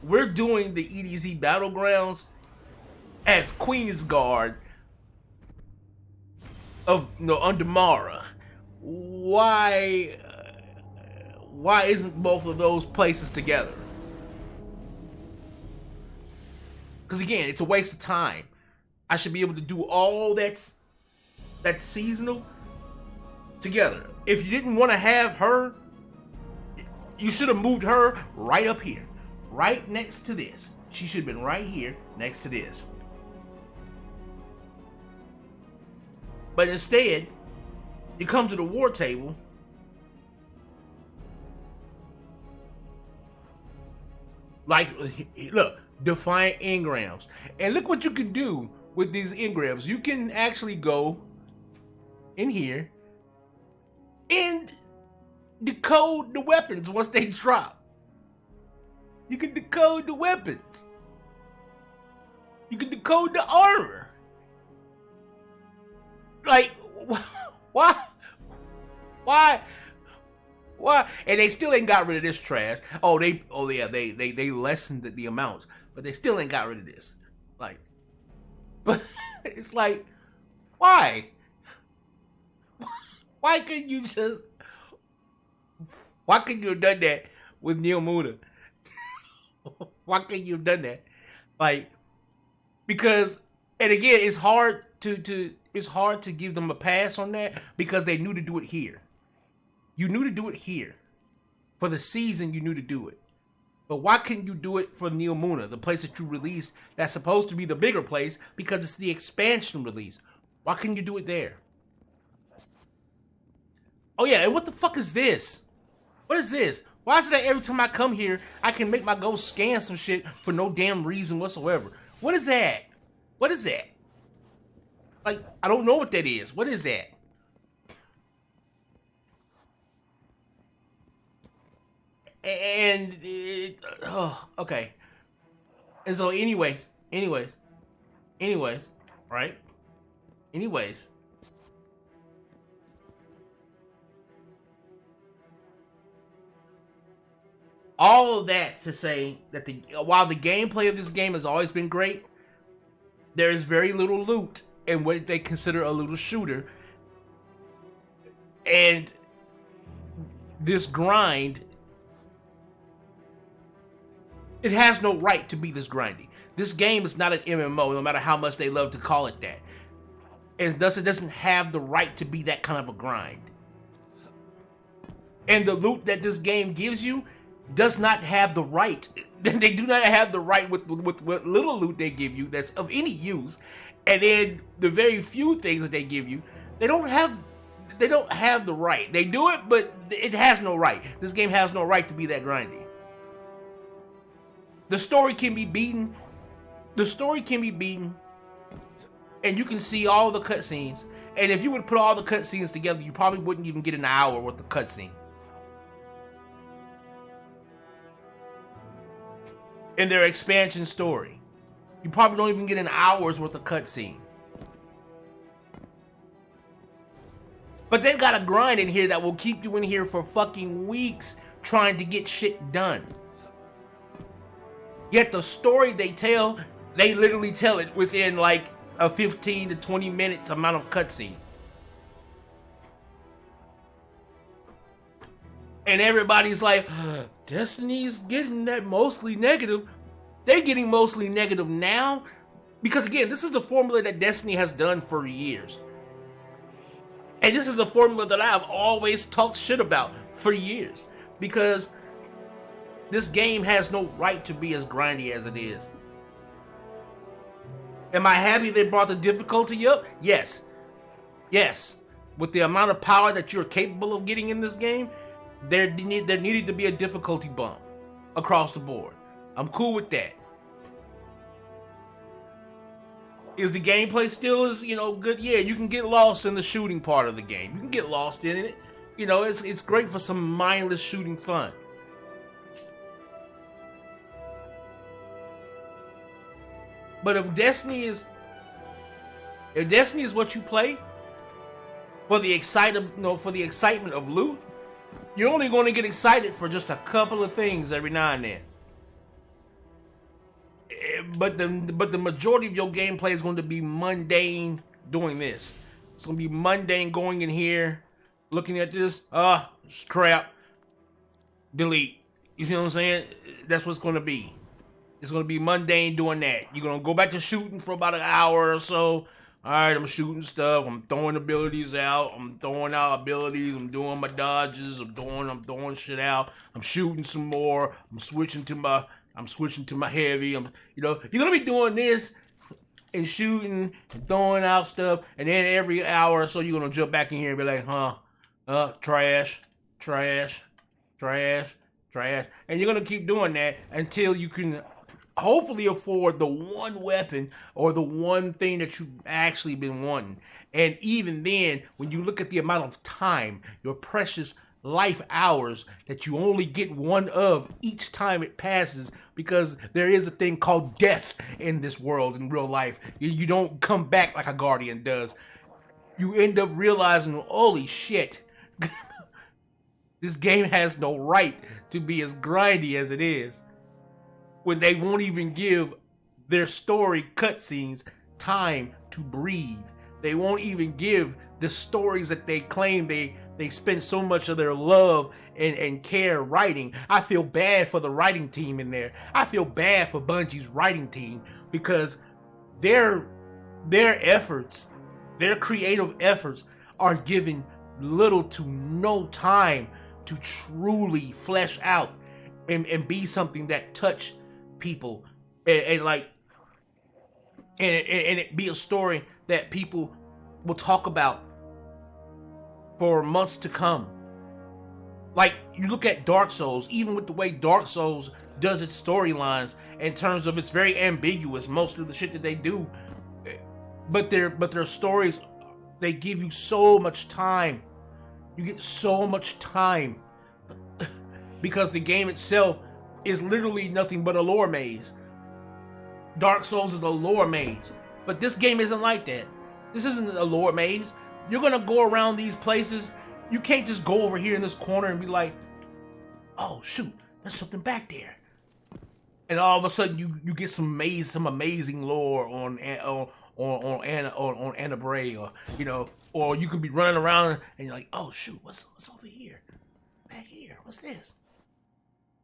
we're doing the EDZ Battlegrounds as Queensguard of under Mara? Why isn't both of those places together? Because again, it's a waste of time. I should be able to do all that's seasonal together. If you didn't want to have her, you should have moved her right up here, right next to this. She should have been right here next to this. But instead, you come to the war table, like, look, Defiant engrams. And look what you can do with these engrams. You can actually go in here and decode the weapons once they drop. You can decode the weapons. You can decode the armor. Like, why? And they still ain't got rid of this trash. Oh yeah, they lessened the amount, but they still ain't got rid of this. Like, but it's like, why? Why couldn't you just? Why couldn't you have done that with Neo Muna? Why couldn't you have done that? Like, because, and again, it's hard to give them a pass on that because they knew to do it here. You knew to do it here. For the season, you knew to do it. But why couldn't you do it for Neo Muna, the place that you released that's supposed to be the bigger place because it's the expansion release? Why couldn't you do it there? Oh yeah, and what the fuck is this? What is this? Why is it that every time I come here, I can make my ghost scan some shit for no damn reason whatsoever? What is that? What is that? Like, I don't know what that is. What is that? And okay. And so anyways, right? Anyways. All of that to say that while the gameplay of this game has always been great, there is very little loot in what they consider a little shooter. And this grind, it has no right to be this grindy. This game is not an MMO, no matter how much they love to call it that. And thus it doesn't have the right to be that kind of a grind. And the loot that this game gives you does not have the right. They do not have the right with what little loot they give you that's of any use. And then the very few things that they give you, they don't have the right. They do it, but it has no right. This game has no right to be that grindy. The story can be beaten. And you can see all the cutscenes. And if you would put all the cutscenes together, you probably wouldn't even get an hour worth of cutscene. In their expansion story, you probably don't even get an hour's worth of cutscene. But they've got a grind in here that will keep you in here for fucking weeks trying to get shit done. Yet the story they tell, they literally tell it within like a 15 to 20 minutes amount of cutscene. And everybody's like, Destiny's getting that mostly negative. They're getting mostly negative now because, again, this is the formula that Destiny has done for years. And this is the formula that I have always talked shit about for years. Because this game has no right to be as grindy as it is. Am I happy they brought the difficulty up? Yes. Yes. With the amount of power that you're capable of getting in this game, there needed to be a difficulty bump across the board. I'm cool with that. Is the gameplay still good? Yeah, you can get lost in the shooting part of the game. You can get lost in it. It's great for some mindless shooting fun. But if Destiny is what you play for the excitement of loot, you're only going to get excited for just a couple of things every now and then. But the majority of your gameplay is going to be mundane doing this. It's going to be mundane going in here, looking at this. It's crap. Delete. You see what I'm saying? That's what it's going to be. It's going to be mundane doing that. You're going to go back to shooting for about an hour or so. All right, I'm shooting stuff. I'm throwing abilities out. I'm throwing out abilities. I'm doing my dodges. I'm throwing shit out. I'm shooting some more. I'm switching to my heavy. You're gonna be doing this and shooting and throwing out stuff, and then every hour or so you're gonna jump back in here and be like, trash, and you're gonna keep doing that until you can hopefully afford the one weapon or the one thing that you've actually been wanting. And even then, when you look at the amount of time, your precious life hours that you only get one of each time it passes, because there is a thing called death in this world, in real life. You don't come back like a guardian does. You end up realizing, holy shit, this game has no right to be as grindy as it is, when they won't even give their story cutscenes time to breathe. They won't even give the stories that they claim they spend so much of their love and care writing. I feel bad for the writing team in there. I feel bad for Bungie's writing team, because their efforts, their creative efforts, are given little to no time to truly flesh out and be something that touch people and it be a story that people will talk about for months to come. Like, you look at Dark Souls, even with the way Dark Souls does its storylines in terms of it's very ambiguous, most of the shit that they do. But their stories, they give you so much time. You get so much time. Because the game itself is literally nothing but a lore maze. Dark Souls is a lore maze. But this game isn't like that. This isn't a lore maze. You're gonna go around these places. You can't just go over here in this corner and be like, oh shoot, there's something back there. And all of a sudden you get some amazing lore on Anna Bray, or or you could be running around and you're like, oh shoot, what's over here? Back here, what's this?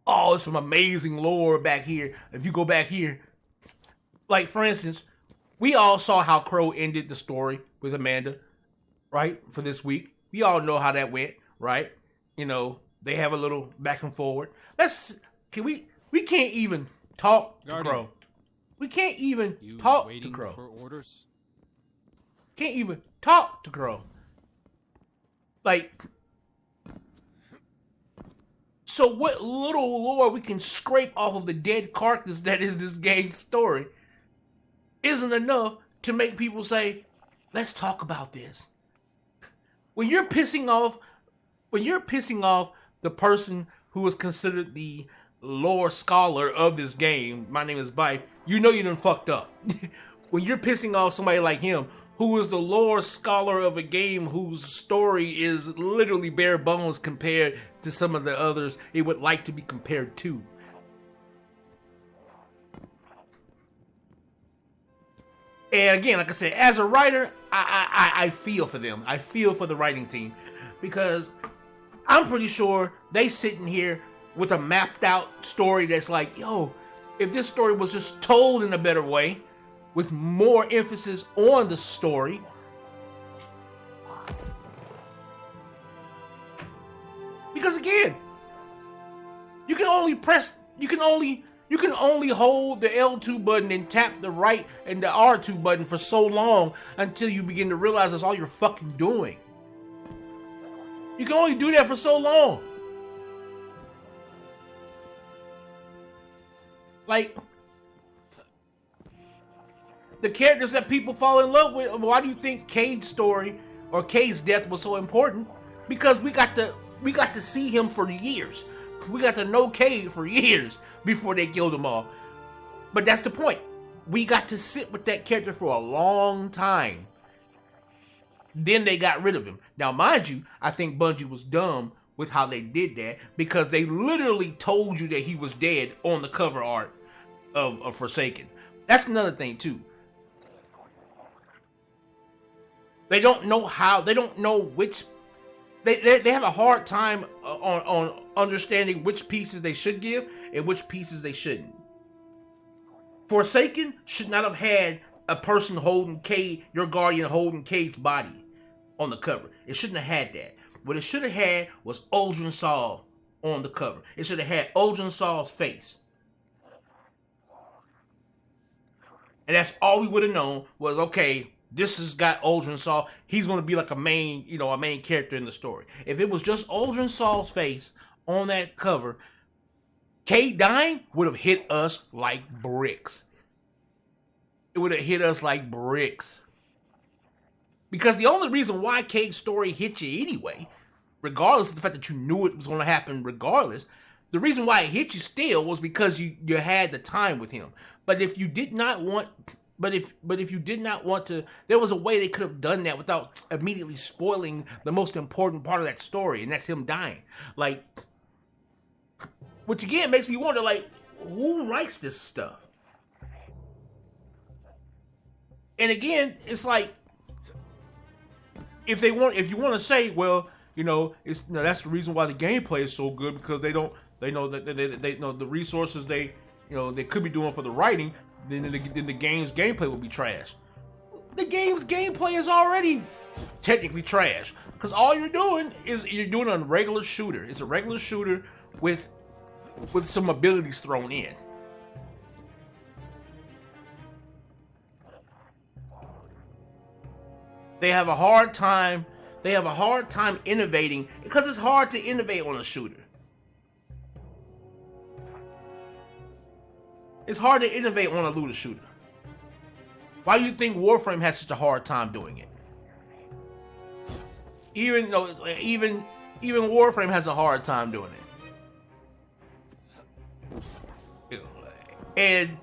Oh, there's some amazing lore back here. If you go back here, like for instance, we all saw how Crow ended the story with Amanda, right? For this week. We all know how that went, right? They have a little back and forward. We can't even talk to Crow. We can't even talk to Crow. For orders? Can't even talk to Crow. Like, so what little lore we can scrape off of the dead carcass that is this game's story isn't enough to make people say, let's talk about this. When you're pissing off the person who is considered the lore scholar of this game, my name is Bife, you done fucked up. When you're pissing off somebody like him, who is the lore scholar of a game whose story is literally bare bones compared to some of the others it would like to be compared to. And again, like I said, as a writer, I feel for them. I feel for the writing team, because I'm pretty sure they sitting here with a mapped out story that's like, yo, if this story was just told in a better way, with more emphasis on the story, because again, you can only hold the L2 button and tap the right and the R2 button for so long until you begin to realize that's all you're fucking doing. You can only do that for so long. Like, the characters that people fall in love with, why do you think Cade's story or Cade's death was so important? Because we got to see him for years. We got to know Cade for years before they killed him all. But that's the point. We got to sit with that character for a long time. Then they got rid of him. Now, mind you, I think Bungie was dumb with how they did that, because they literally told you that he was dead on the cover art of Forsaken. That's another thing too. They don't know how. They don't know which. They have a hard time on understanding which pieces they should give and which pieces they shouldn't. Forsaken should not have had a person holding Cade, your guardian holding Cade's body on the cover. It shouldn't have had that. What it should have had was Uldren Saul on the cover. It should have had Uldren Saul's face. And that's all we would have known was, okay, this has got Uldren Saul. He's going to be like a main character in the story. If it was just Uldren Saul's face on that cover, Cade dying would have hit us like bricks. It would have hit us like bricks. Because the only reason why Cade's story hit you anyway, regardless of the fact that you knew it was going to happen regardless, the reason why it hit you still was because you had the time with him. But if you did not want... But if you did not want to, there was a way they could have done that without immediately spoiling the most important part of that story, and that's him dying. Like, which again makes me wonder, like, who writes this stuff? And again, it's like, if you want to say, well, that's the reason why the gameplay is so good, because they know that they know the resources they could be doing for the writing. Then the game's gameplay will be trash. The game's gameplay is already technically trash, because all you're doing is you're doing a regular shooter. It's a regular shooter with with some abilities thrown in. They have a hard time. They have a hard time innovating because it's hard to innovate on a shooter. It's hard to innovate on a looter shooter. Why do you think Warframe has such a hard time doing it? Even though even Warframe has a hard time doing it. And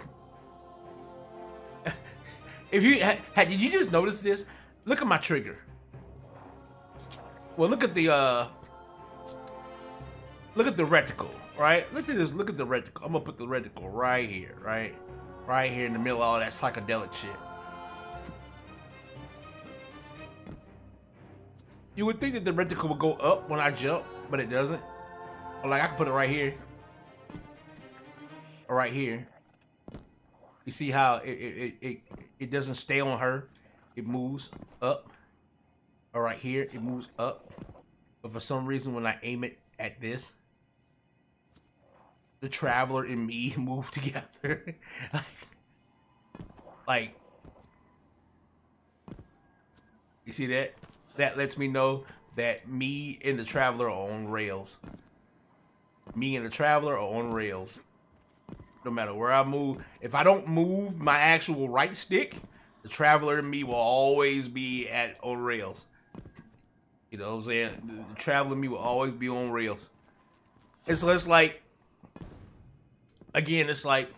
if you did you just notice this? Look at my trigger. Well, look at the reticle, right? Look at this. Look at the reticle. I'm gonna put the reticle right here, right here in the middle of all that psychedelic shit. You would think that the reticle would go up when I jump, but it doesn't. Or like I can put it right here, or right here. You see how it doesn't stay on her? It moves up. Or right here, it moves up. But for some reason, when I aim it at this, the Traveler and me move together. Like, you see that? That lets me know that me and the Traveler are on rails. Me and the Traveler are on rails. No matter where I move. If I don't move my actual right stick, the Traveler and me will always be on rails. You know what I'm saying? The Traveler and me will always be on rails. And so it's like, again, it's like,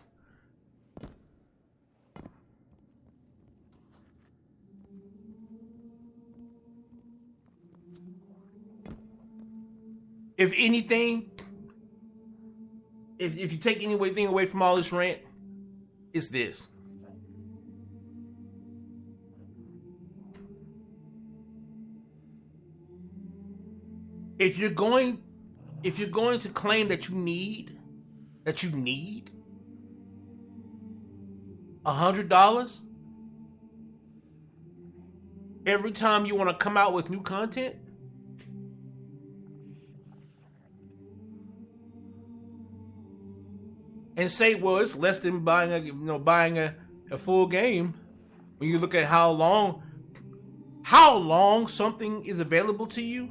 if anything, if you take anything away from all this rant, it's this. If you're going to claim that you need $100 every time you want to come out with new content, and say, well, it's less than buying a full game, when you look at how long something is available to you,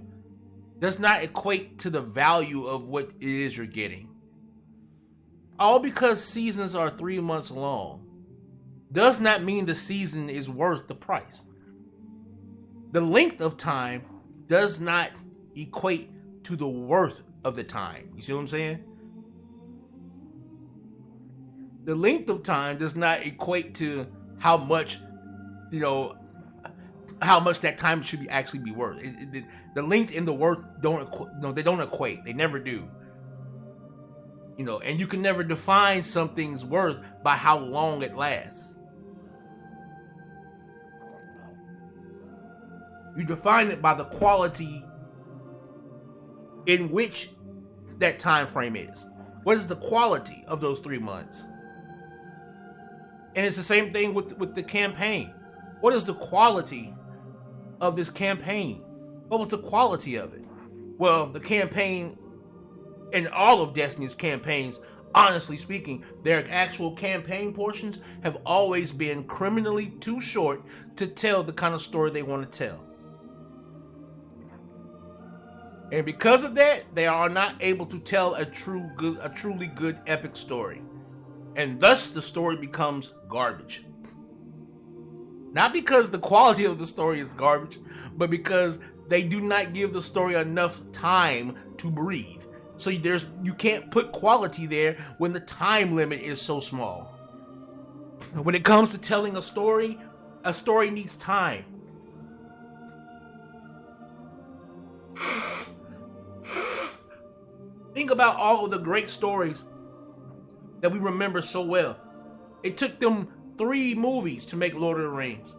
does not equate to the value of what it is you're getting. All because seasons are 3 months long does not mean the season is worth the price. The length of time does not equate to the worth of the time. You see what I'm saying? The length of time does not equate to how much that time should actually be worth. The length and the worth they don't equate. They never do. And you can never define something's worth by how long it lasts. You define it by the quality in which that time frame is. What is the quality of those 3 months? And it's the same thing with the campaign. What is the quality of this campaign? What was the quality of it? Well, the campaign and all of Destiny's campaigns, honestly speaking, their actual campaign portions have always been criminally too short to tell the kind of story they want to tell. And because of that, they are not able to tell a truly good epic story. And thus the story becomes garbage. Not because the quality of the story is garbage, but because they do not give the story enough time to breathe. So you can't put quality there when the time limit is so small. When it comes to telling a story needs time. Think about all of the great stories that we remember so well. It took them 3 movies to make Lord of the Rings.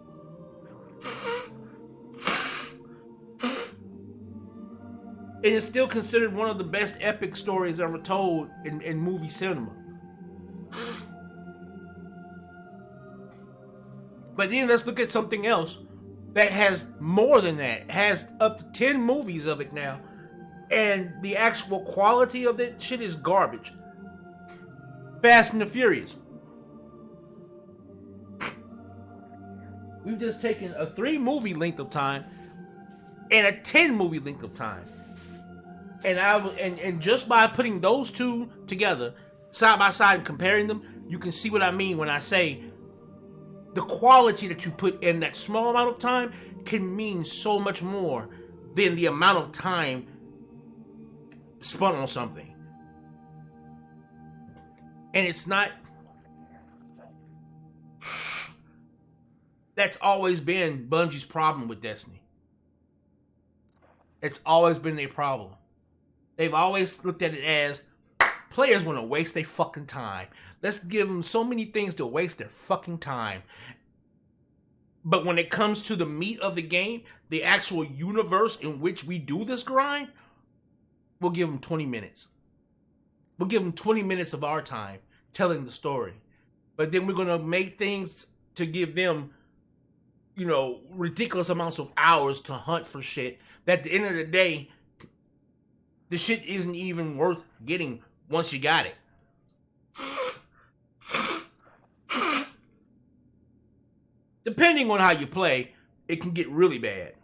It is still considered one of the best epic stories ever told in movie cinema. But then let's look at something else that has more than that. Has up to 10 movies of it now. And the actual quality of that shit is garbage. Fast and the Furious. We've just taken a 3-movie length of time and a 10-movie length of time. And just by putting those two together, side by side, and comparing them, you can see what I mean when I say the quality that you put in that small amount of time can mean so much more than the amount of time spent on something. And it's not... That's always been Bungie's problem with Destiny. It's always been their problem. They've always looked at it as players want to waste their fucking time. Let's give them so many things to waste their fucking time. But when it comes to the meat of the game, the actual universe in which we do this grind, we'll give them 20 minutes. We'll give them 20 minutes of our time telling the story. But then we're going to make things to give them, you know, ridiculous amounts of hours to hunt for shit that at the end of the day, the shit isn't even worth getting once you got it. Depending on how you play, it can get really bad.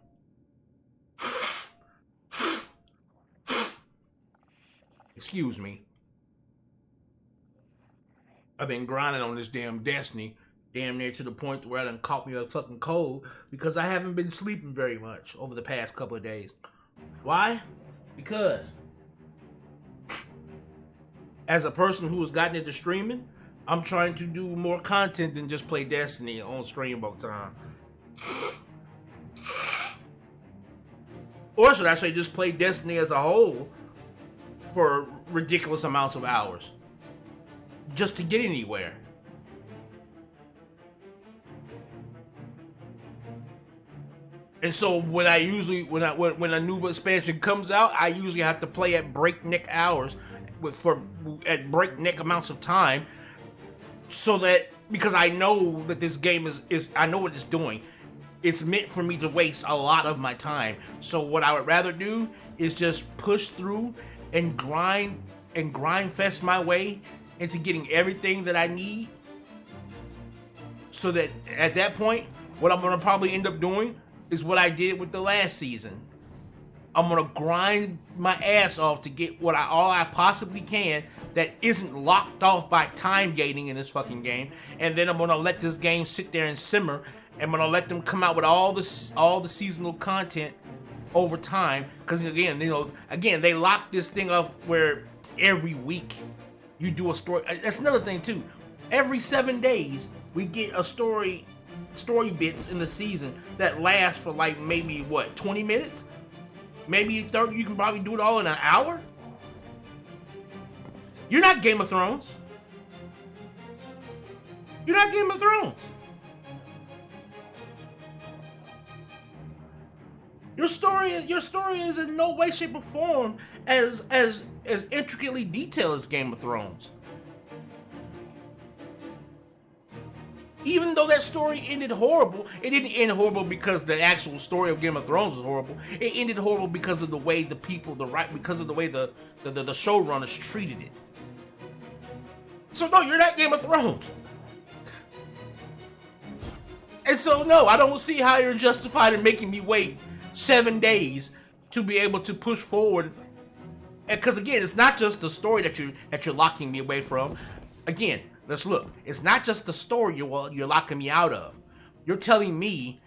Excuse me. I've been grinding on this damn Destiny damn near to the point where I done caught me a fucking cold because I haven't been sleeping very much over the past couple of days. Why? Because as a person who has gotten into streaming, I'm trying to do more content than just play Destiny on stream all the time. Or should I say just play Destiny as a whole for ridiculous amounts of hours just to get anywhere. And so when a new expansion comes out, I usually have to play at breakneck hours at breakneck amounts of time, so that because I know that this game is I know what it's doing. It's meant for me to waste a lot of my time. So what I would rather do is just push through and grind fest my way into getting everything that I need. So that at that point, what I'm gonna probably end up doing is what I did with the last season. I'm gonna grind my ass off to get all I possibly can that isn't locked off by time gating in this fucking game, and then I'm gonna let this game sit there and simmer. I'm gonna let them come out with all the seasonal content over time, because again, they lock this thing up where every week you do a story. That's another thing too. Every 7 days we get a story bits in the season that last for like maybe 20 minutes, maybe 30. You can probably do it all in an hour. You're not Game of Thrones. You're not Game of Thrones. Your story is in no way, shape, or form as intricately detailed as Game of Thrones. Even though that story ended horrible, it didn't end horrible because the actual story of Game of Thrones was horrible. It ended horrible because of the way the way the showrunners treated it. So no, you're not Game of Thrones. And so no, I don't see how you're justified in making me wait 7 days to be able to push forward. And because again, it's not just the story that you're locking me away from. Again, let's look. It's not just the story you're locking me out of. You're telling me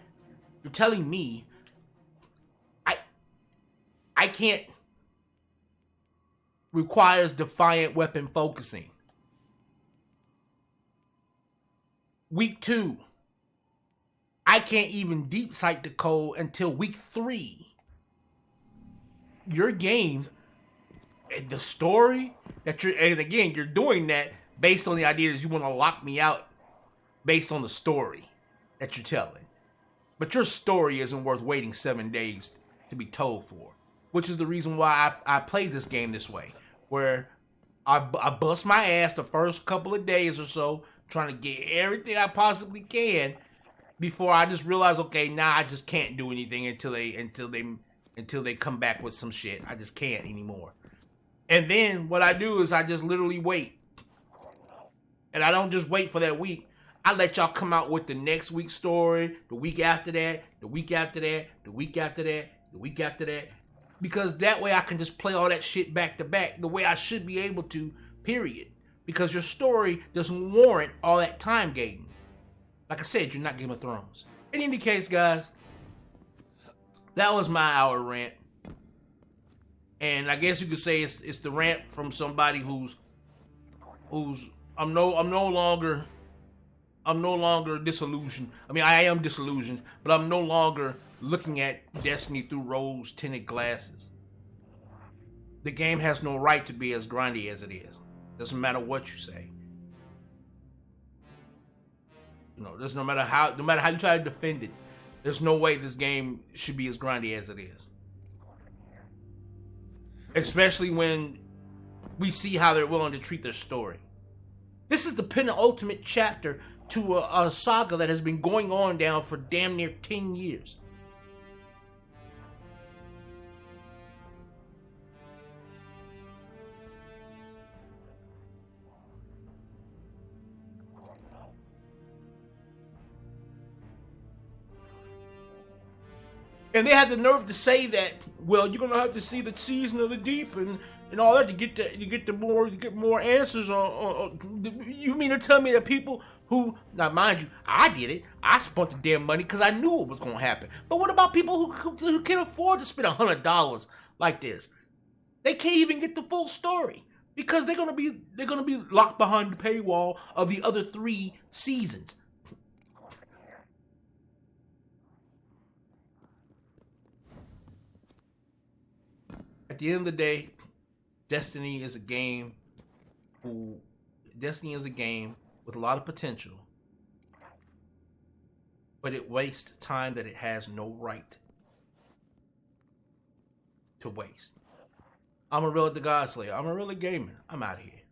I can't. Requires defiant weapon focusing. Week 2. I can't even deep sight the code until week 3. Your game, the story you're doing that based on the idea that you want to lock me out based on the story that you're telling. But your story isn't worth waiting 7 days to be told for, which is the reason why I play this game this way, where I bust my ass the first couple of days or so trying to get everything I possibly can before I just realize, okay, now I just can't do anything until they come back with some shit. I just can't anymore. And then what I do is I just literally wait. And I don't just wait for that week. I let y'all come out with the next week's story, the week after that, the week after that, the week after that, the week after that. Because that way I can just play all that shit back to back the way I should be able to, period. Because your story doesn't warrant all that time gating. Like I said, you're not Game of Thrones. In any case, guys, that was my hour rant. And I guess you could say it's the rant from somebody who's I'm no longer disillusioned. I mean, I am disillusioned, but I'm no longer looking at Destiny through rose-tinted glasses. The game has no right to be as grindy as it is. Doesn't matter what you say. You know, no matter how you try to defend it, there's no way this game should be as grindy as it is. Especially when we see how they're willing to treat their story. This is the penultimate chapter to a saga that has been going on down for damn near 10 years. And they had the nerve to say that, well, you're gonna have to see the season of the deep and all that to get more answers on. You mean to tell me that people who, now mind you, I did it. I spent the damn money because I knew it was gonna happen. But what about people who can't afford to spend $100 like this? They can't even get the full story because they're gonna be locked behind the paywall of the other 3 seasons. At the end of the day, Destiny is a game with a lot of potential, but it wastes time that it has no right to waste. I'm Amon-Rellik the God Slayer. I'm Amon-Rellik Gaming. I'm out of here.